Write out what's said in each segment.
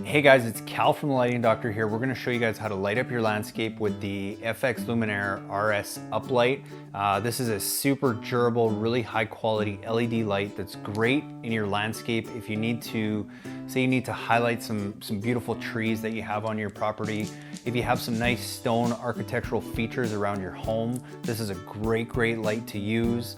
Hey guys, it's Cal from the Lighting Doctor here. We're going to show you guys how to light up your landscape with the FX Luminaire RS uplight. This is a super durable, really high quality LED light that's great in your landscape if you need to, say you need to highlight some beautiful trees that you have on your property. If you have some nice stone architectural features around your home, this is a great light to use.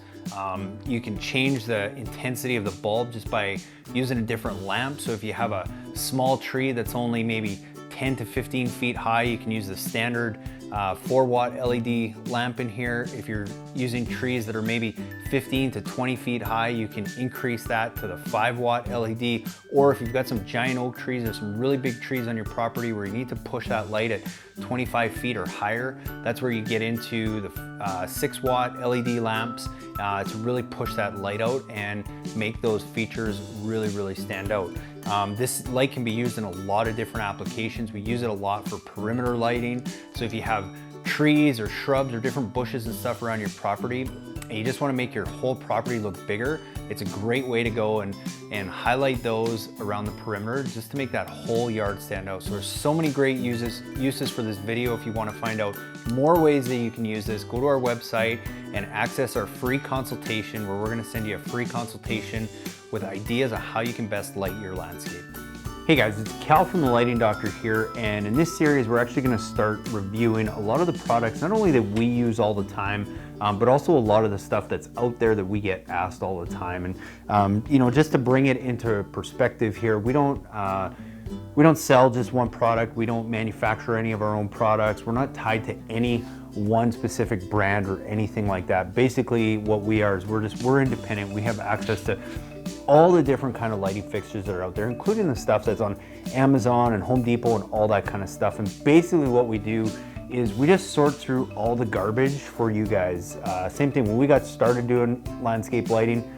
You can change the intensity of the bulb just by using a different lamp. So if you have a small tree that's only maybe 10 to 15 feet high, you can use the standard 4-watt LED lamp in here. If you're using trees that are maybe 15 to 20 feet high, you can increase that to the 5-watt LED. Or if you've got some giant oak trees or some really big trees on your property where you need to push that light at 25 feet or higher, that's where you get into the 6-watt LED lamps to really push that light out and make those features really stand out. This light can be used in a lot of different applications. We use it a lot for perimeter lighting. So if you have trees or shrubs or different bushes and stuff around your property and you just want to make your whole property look bigger, it's a great way to go and highlight those around the perimeter just to make that whole yard stand out. So there's so many great uses for this video. If you want to find out more ways that you can use this, go to our website and access our free consultation, where we're going to send you a free consultation with ideas on how you can best light your landscape. Hey guys, it's Cal from the Lighting Doctor here, and in this series we're actually going to start reviewing a lot of the products, not only that we use all the time, but also a lot of the stuff that's out there that we get asked all the time. And you know, just to bring it into perspective here, we don't sell just one product. We don't manufacture any of our own products. We're not tied to any one specific brand or anything like that. Basically what we are is we're independent. We have access to all the different kind of lighting fixtures that are out there, including the stuff that's on Amazon and Home Depot and all that kind of stuff. And basically what we do is we just sort through all the garbage for you guys. Same thing when we got started doing landscape lighting,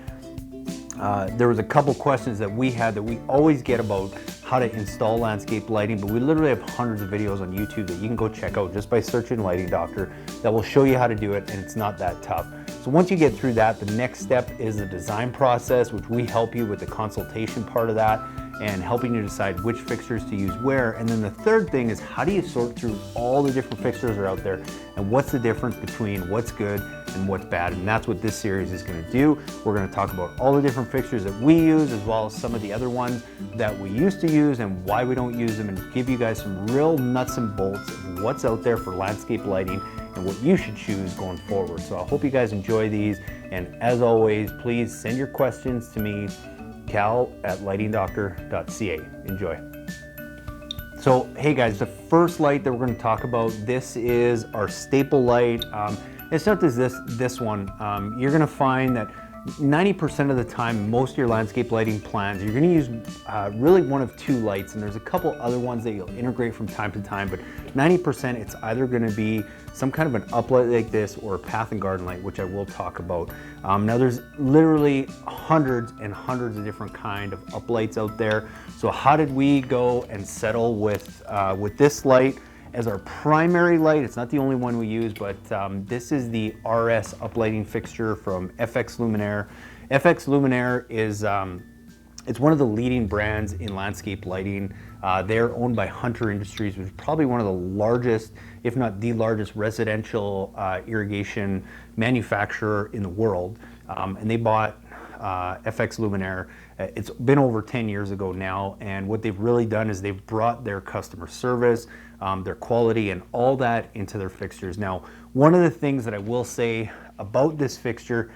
there was a couple questions that we had that we always get about how to install landscape lighting, but we literally have hundreds of videos on YouTube that you can go check out just by searching Lighting Doctor that will show you how to do it, and it's not that tough. So once you get through that, the next step is the design process, which we help you with the consultation part of that and helping you decide which fixtures to use where. And then the third thing is, how do you sort through all the different fixtures that are out there and what's the difference between what's good and what's bad. And that's what this series is going to do. We're going to talk about all the different fixtures that we use, as well as some of the other ones that we used to use and why we don't use them, and give you guys some real nuts and bolts of what's out there for landscape lighting and what you should choose going forward. So I hope you guys enjoy these, and as always, please send your questions to me, cal@lightingdoctor.ca. Enjoy. So hey guys, the first light that we're going to talk about, this is our staple light. It's not just this one. You're going to find that 90% of the time, most of your landscape lighting plans, you're going to use really one of two lights, and there's a couple other ones that you'll integrate from time to time, but 90% it's either going to be some kind of an uplight like this or a path and garden light, which I will talk about. Now there's literally hundreds and hundreds of different kind of uplights out there. So how did we go and settle with this light as our primary light? It's not the only one we use, but this is the RS uplighting fixture from FX Luminaire. FX Luminaire is it's one of the leading brands in landscape lighting. They're owned by Hunter Industries, which is probably one of the largest, if not the largest, residential irrigation manufacturer in the world. And they bought FX Luminaire. It's been over 10 years ago now, and what they've really done is they've brought their customer service, their quality, and all that into their fixtures. Now, one of the things that I will say about this fixture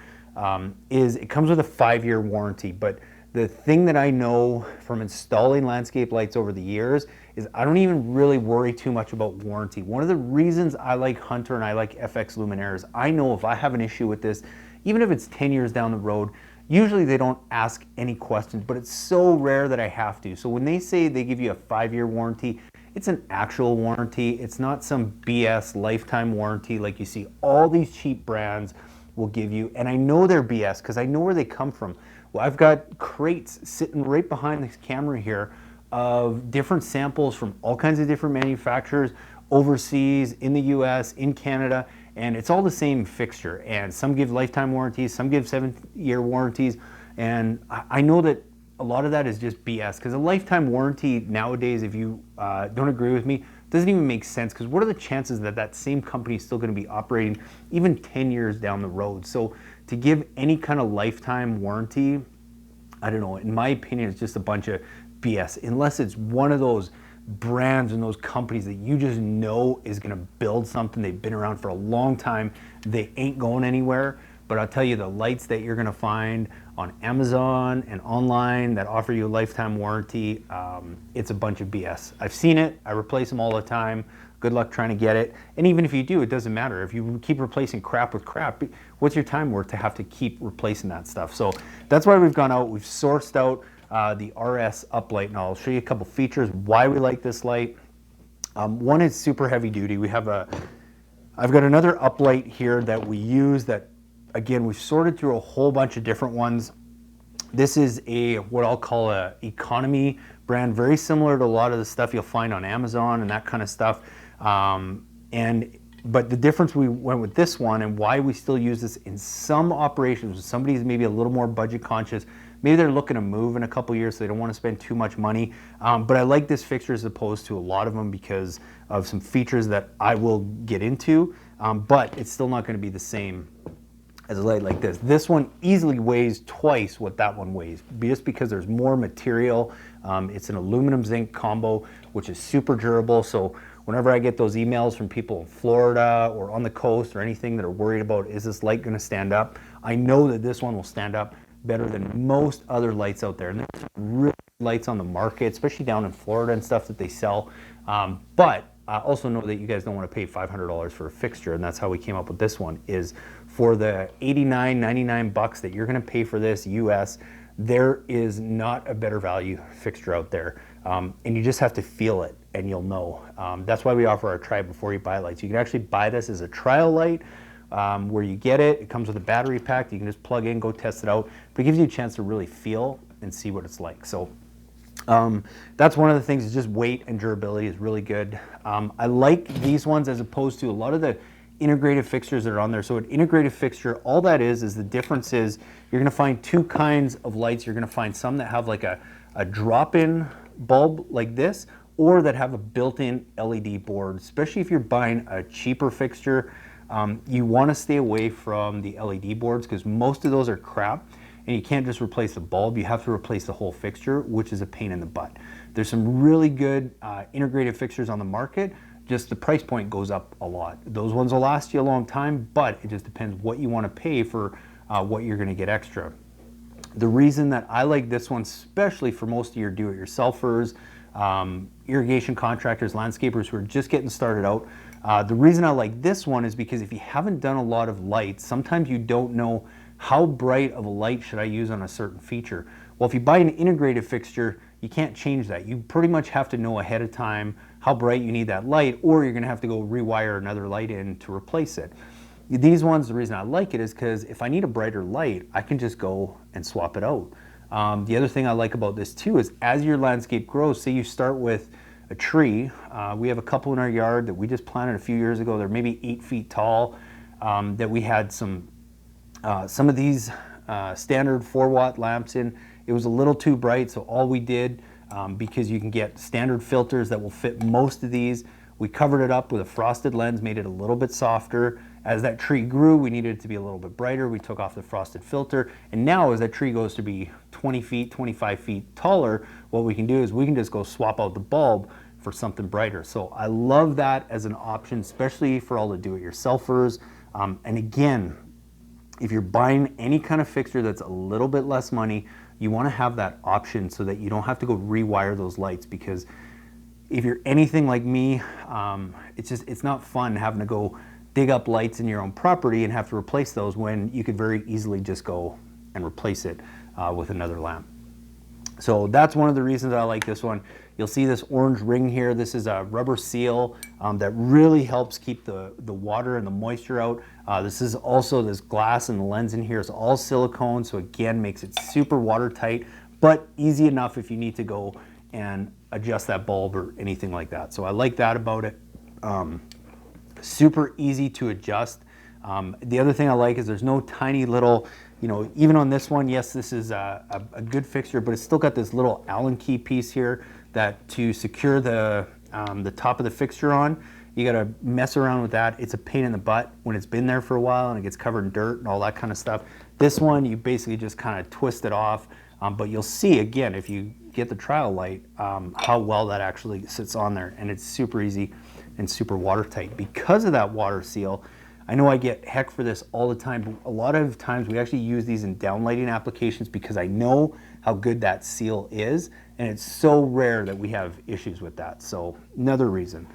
is it comes with a 5-year warranty, but the thing that I know from installing landscape lights over the years is I don't even really worry too much about warranty. One of the reasons I like Hunter and I like FX Luminaire is I know if I have an issue with this, even if it's 10 years down the road, usually they don't ask any questions, but it's so rare that I have to. So when they say they give you a 5-year warranty, it's an actual warranty. It's not some BS lifetime warranty like you see all these cheap brands will give you. And I know they're BS because I know where they come from. Well, I've got crates sitting right behind this camera here of different samples from all kinds of different manufacturers overseas, in the US, in Canada, and it's all the same fixture. And some give lifetime warranties, some give 7-year warranties. And I know that a lot of that is just BS, because a lifetime warranty nowadays, if you don't agree with me, doesn't even make sense, because what are the chances that that same company is still going to be operating even 10 years down the road? So to give any kind of lifetime warranty, I don't know, in my opinion, it's just a bunch of BS, unless it's one of those brands and those companies that you just know is going to build something. They've been around for a long time. They ain't going anywhere. But I'll tell you, the lights that you're going to find on Amazon and online that offer you a lifetime warranty, it's a bunch of BS. I've seen it. I replace them all the time. Good luck trying to get it. And even if you do, it doesn't matter. If you keep replacing crap with crap, what's your time worth to have to keep replacing that stuff? So that's why we've gone out. We've sourced out the RS uplight, and I'll show you a couple features why we like this light. One is super heavy duty. I've got another uplight here that we use that, again, we've sorted through a whole bunch of different ones. This is what I'll call a economy brand, very similar to a lot of the stuff you'll find on Amazon and that kind of stuff. But the difference, we went with this one, and why we still use this in some operations, somebody's maybe a little more budget conscious, maybe they're looking to move in a couple years, so they don't want to spend too much money. But I like this fixture as opposed to a lot of them because of some features that I will get into, but it's still not going to be the same as a light like this. This one easily weighs twice what that one weighs, just because there's more material. It's an aluminum zinc combo, which is super durable. So whenever I get those emails from people in Florida or on the coast or anything that are worried about, is this light going to stand up? I know that this one will stand up better than most other lights out there. And there's really lights on the market, especially down in Florida and stuff that they sell. But I also know that you guys don't want to pay $500 for a fixture, and that's how we came up with this one, is for the $89.99 that you're going to pay for this US, there is not a better value fixture out there. And you just have to feel it and you'll know. That's why we offer our try before you buy lights. You can actually buy this as a trial light, where you get it. It comes with a battery pack. You can just plug in, go test it out. But it gives you a chance to really feel and see what it's like. So that's one of the things, is just weight and durability is really good. I like these ones as opposed to a lot of the integrated fixtures that are on there. So an integrated fixture, all that is the difference is you're going to find two kinds of lights. You're going to find some that have like a drop-in bulb like this, or that have a built-in LED board. Especially if you're buying a cheaper fixture, you want to stay away from the LED boards, because most of those are crap. And you can't just replace the bulb, you have to replace the whole fixture, which is a pain in the butt. There's some really good integrated fixtures on the market, just the price point goes up a lot. Those ones will last you a long time, but it just depends what you want to pay for what you're going to get extra. The reason that I like this one, especially for most of your do-it-yourselfers, irrigation contractors, landscapers who are just getting started out, the reason I like this one is because if you haven't done a lot of lights, sometimes you don't know how bright of a light should I use on a certain feature. Well, if you buy an integrated fixture, you can't change that. You pretty much have to know ahead of time how bright you need that light, or you're going to have to go rewire another light in to replace it. These ones, the reason I like it is because if I need a brighter light, I can just go and swap it out. The other thing I like about this too is as your landscape grows, say you start with a tree. We have a couple in our yard that we just planted a few years ago. They're maybe 8 feet tall, that we had some of these standard 4-watt lamps in. It was a little too bright, so all we did, because you can get standard filters that will fit most of these, we covered it up with a frosted lens, made it a little bit softer. As that tree grew, we needed it to be a little bit brighter. We took off the frosted filter, and now as that tree goes to be 20 feet, 25 feet taller, what we can do is we can just go swap out the bulb for something brighter. So I love that as an option, especially for all the do-it-yourselfers. And again, if you're buying any kind of fixture that's a little bit less money, you want to have that option so that you don't have to go rewire those lights, because if you're anything like me, it's not fun having to go dig up lights in your own property and have to replace those when you could very easily just go and replace it with another lamp. So that's one of the reasons I like this one. You'll see this orange ring here. This is a rubber seal that really helps keep the water and the moisture out. This is also this glass, and the lens in here is all silicone, so again makes it super watertight, but easy enough if you need to go and adjust that bulb or anything like that. So I like that about it. Super easy to adjust. The other thing I like is there's no tiny little You know, even on this one, yes, this is a good fixture, but it's still got this little Allen key piece here that to secure the top of the fixture on. You got to mess around with that. It's a pain in the butt when it's been there for a while and it gets covered in dirt and all that kind of stuff. This one, you basically just kind of twist it off, but you'll see again if you get the trial light how well that actually sits on there, and it's super easy and super watertight because of that water seal. I know I get heck for this all the time, but a lot of times we actually use these in downlighting applications because I know how good that seal is, and it's so rare that we have issues with that. So another reason.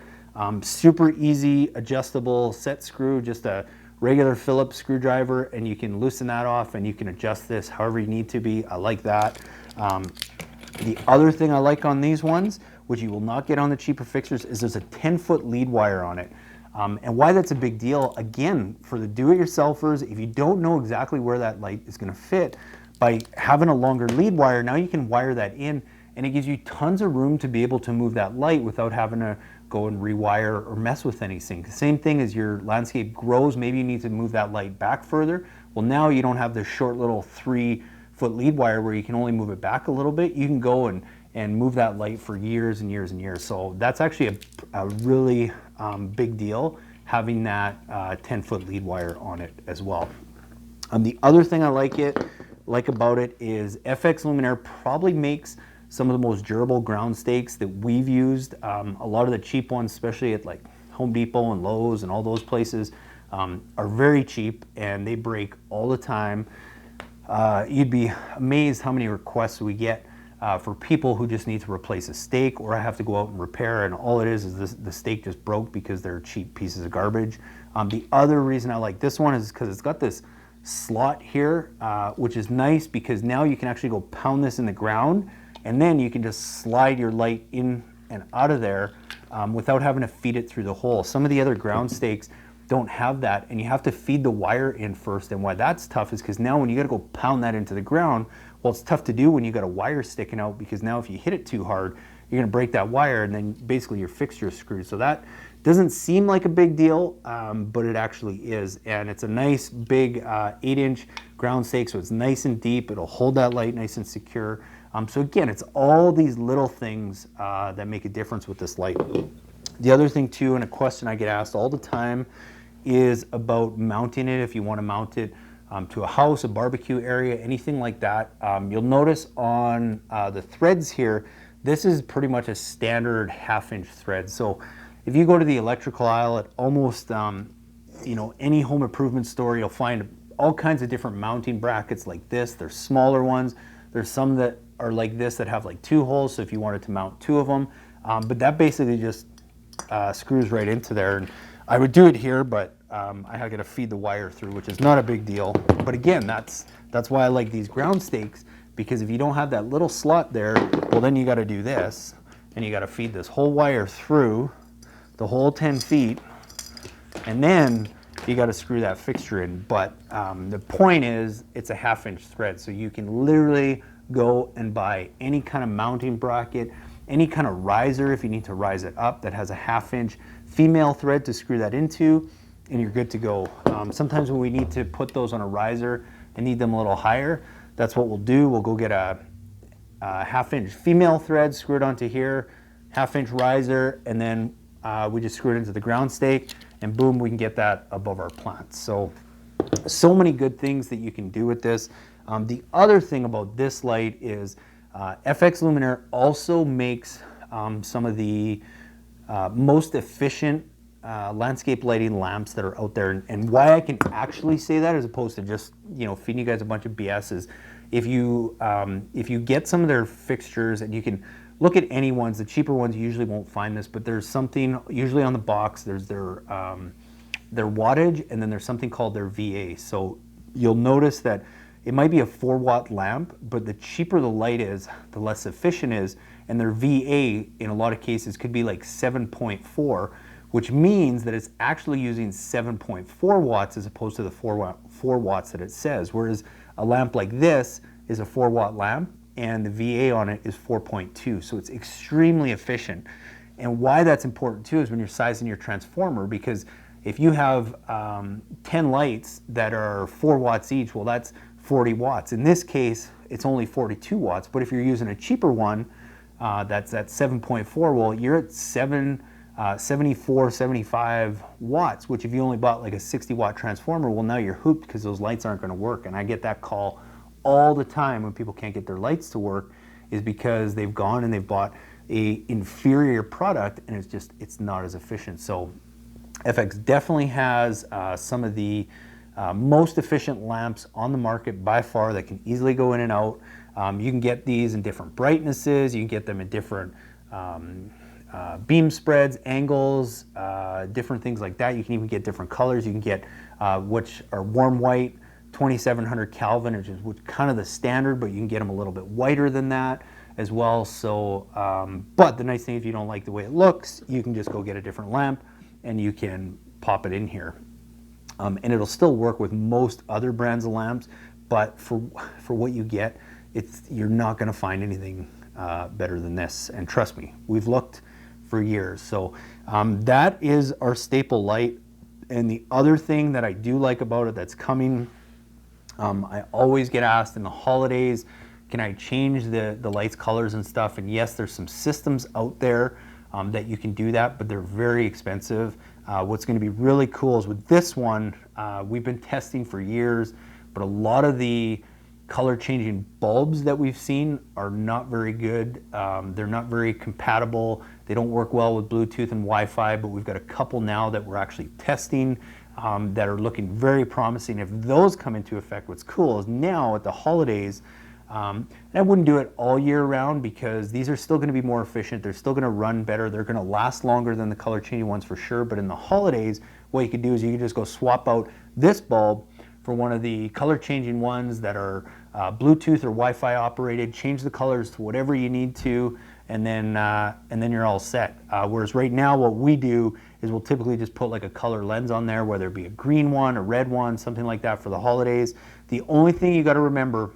Super easy, adjustable set screw, just a regular Phillips screwdriver, and you can loosen that off and you can adjust this however you need to be. I like that. The other thing I like on these ones, which you will not get on the cheaper fixtures, is there's a 10-foot lead wire on it. And why that's a big deal, again, for the do-it-yourselfers, if you don't know exactly where that light is going to fit, by having a longer lead wire, now you can wire that in, and it gives you tons of room to be able to move that light without having to go and rewire or mess with anything. Same thing as your landscape grows, maybe you need to move that light back further. Well, now you don't have this short little 3-foot lead wire where you can only move it back a little bit. You can go and move that light for years and years and years. So that's actually a really big deal, having that 10-foot lead wire on it as well. The other thing I like about it is FX Luminaire probably makes some of the most durable ground stakes that we've used. A lot of the cheap ones, especially at like Home Depot and Lowe's and all those places, are very cheap and they break all the time. You'd be amazed how many requests we get for people who just need to replace a stake, or I have to go out and repair, and all it is the stake just broke because they're cheap pieces of garbage. The other reason I like this one is because it's got this slot here, which is nice because now you can actually go pound this in the ground, and then you can just slide your light in and out of there without having to feed it through the hole. Some of the other ground stakes don't have that, and you have to feed the wire in first. And why that's tough is because now when you got to go pound that into the ground, well, it's tough to do when you got a wire sticking out, because now if you hit it too hard, you're going to break that wire, and then basically your fixture is screwed. So that doesn't seem like a big deal, but it actually is. And it's a nice big 8-inch ground stake, so it's nice and deep. It'll hold that light nice and secure. So again, it's all these little things that make a difference with this light. The other thing too, and a question I get asked all the time, is about mounting it. If you want to mount it to a house, a barbecue area, anything like that. You'll notice on the threads here, this is pretty much a standard 1/2-inch thread. So if you go to the electrical aisle at almost any home improvement store, you'll find all kinds of different mounting brackets like this. There's smaller ones. There's some that are like this that have like 2 holes, so if you wanted to mount 2 of them. But that basically just screws right into there. And I would do it here, but I got to feed the wire through, which is not a big deal. But again, that's why I like these ground stakes, because if you don't have that little slot there, well, then you got to do this, and you got to feed this whole wire through the whole 10 feet, and then you got to screw that fixture in. But the point is, it's a 1/2-inch thread, so you can literally go and buy any kind of mounting bracket, any kind of riser if you need to rise it up that has a 1/2-inch female thread to screw that into, and you're good to go. Sometimes when we need to put those on a riser and need them a little higher, that's what we'll do. We'll go get a 1/2-inch female thread, screw it onto here, 1/2-inch riser, and then we just screw it into the ground stake, and boom, we can get that above our plants. So many good things that you can do with this. The other thing about this light is FX Luminaire also makes some of the most efficient landscape lighting lamps that are out there. And why I can actually say that, as opposed to just feeding you guys a bunch of BS, is if you get some of their fixtures, and you can look at any ones, the cheaper ones you usually won't find this, but there's something usually on the box. There's their wattage, and then there's something called their VA. So you'll notice that it might be a 4-watt lamp, but the cheaper the light is, the less efficient it is, and their VA in a lot of cases could be like 7.4, which means that it's actually using 7.4 watts as opposed to the 4 watts that it says. Whereas a lamp like this is a 4-watt lamp, and the VA on it is 4.2, so it's extremely efficient. And why that's important too is when you're sizing your transformer, because if you have 10 lights that are 4 watts each, well, that's 40 watts. In this case, it's only 42 watts, but if you're using a cheaper one, that's at 7.4 volt, you're at 74, 75 watts, which if you only bought like a 60 watt transformer, well, now you're hooped because those lights aren't going to work. And I get that call all the time when people can't get their lights to work, is because they've gone and they've bought a inferior product and it's not as efficient. So FX definitely has some of the most efficient lamps on the market by far that can easily go in and out. You can get these in different brightnesses, you can get them in different beam spreads, angles, different things like that. You can even get different colors. You can get which are warm white, 2700 Kelvin, which is kind of the standard, but you can get them a little bit whiter than that as well. So, but the nice thing, if you don't like the way it looks, you can just go get a different lamp and you can pop it in here. And it'll still work with most other brands of lamps, but for what you get, you're not going to find anything better than this. And trust me, we've looked for years. So that is our staple light. And the other thing that I do like about it that's coming, I always get asked in the holidays, can I change the lights colors and stuff? And yes, there's some systems out there that you can do that, but they're very expensive. What's going to be really cool is with this one, we've been testing for years, but a lot of the color changing bulbs that we've seen are not very good. They're not very compatible. They don't work well with Bluetooth and Wi-Fi, but we've got a couple now that we're actually testing that are looking very promising. If those come into effect, what's cool is now at the holidays, and I wouldn't do it all year round because these are still going to be more efficient. They're still going to run better. They're going to last longer than the color changing ones for sure. But in the holidays, what you could do is you could just go swap out this bulb for one of the color changing ones that are Bluetooth or Wi-Fi operated, change the colors to whatever you need to, and then you're all set. Whereas right now what we do is we'll typically just put like a color lens on there, whether it be a green one, a red one, something like that for the holidays. The only thing you got to remember,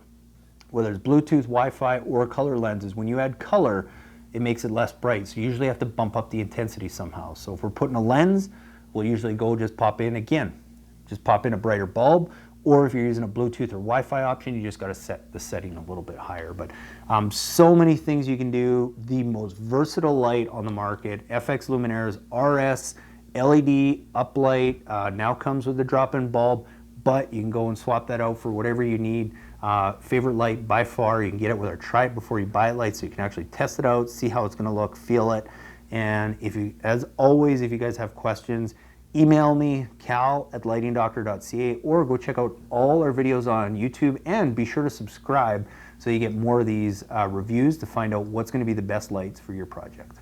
whether it's Bluetooth, Wi-Fi, or a color lens, is when you add color, it makes it less bright. So you usually have to bump up the intensity somehow. So if we're putting a lens, we'll usually go just pop in a brighter bulb. Or if you're using a Bluetooth or Wi-Fi option, you just got to set the setting a little bit higher. But so many things you can do. The most versatile light on the market, FX Luminaire's RS LED uplight, now comes with the drop-in bulb, but you can go and swap that out for whatever you need. Favorite light by far, you can get it with our try it before you buy it light, so you can actually test it out, see how it's going to look, feel it. And if you, as always, if you guys have questions, email me, cal@lightingdoctor.ca, or go check out all our videos on YouTube, and be sure to subscribe so you get more of these reviews to find out what's going to be the best lights for your project.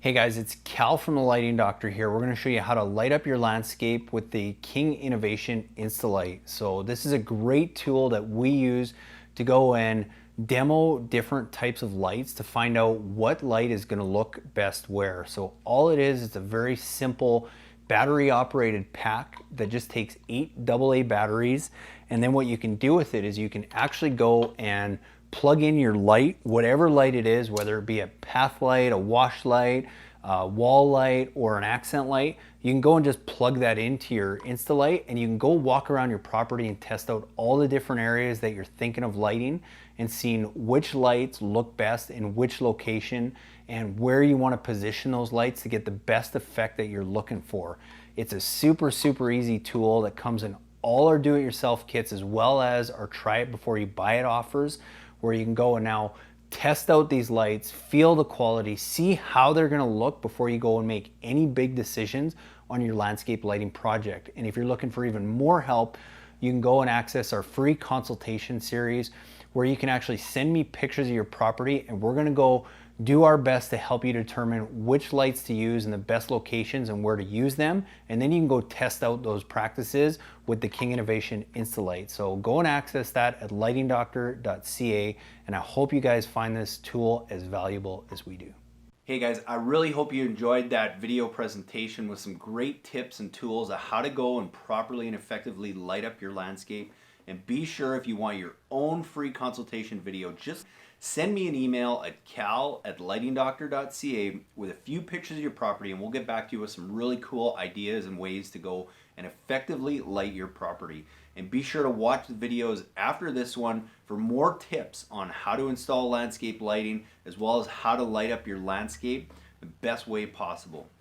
Hey guys, it's Cal from the Lighting Doctor here. We're going to show you how to light up your landscape with the King Innovation Instalight. So this is a great tool that we use to go and demo different types of lights to find out what light is going to look best where. So all it is, it's a very simple battery operated pack that just takes 8 AA batteries, and then what you can do with it is you can actually go and plug in your light, whatever light it is, whether it be a path light, a wash light, a wall light, or an accent light. You can go and just plug that into your Instalight, and you can go walk around your property and test out all the different areas that you're thinking of lighting and seeing which lights look best in which location and where you want to position those lights to get the best effect that you're looking for. It's a super easy tool that comes in all our do-it-yourself kits, as well as our try it before you buy it offers, where you can go and now test out these lights, feel the quality, see how they're going to look before you go and make any big decisions on your landscape lighting project. And if you're looking for even more help, you can go and access our free consultation series, where you can actually send me pictures of your property, and we're going to go do our best to help you determine which lights to use in the best locations and where to use them. And then you can go test out those practices with the King Innovation Instalight. So go and access that at lightingdoctor.ca, and I hope you guys find this tool as valuable as we do. Hey guys, I really hope you enjoyed that video presentation with some great tips and tools on how to go and properly and effectively light up your landscape. And be sure, if you want your own free consultation video just send me an email at cal@lightingdoctor.ca with a few pictures of your property, and we'll get back to you with some really cool ideas and ways to go and effectively light your property. And be sure to watch the videos after this one for more tips on how to install landscape lighting, as well as how to light up your landscape the best way possible.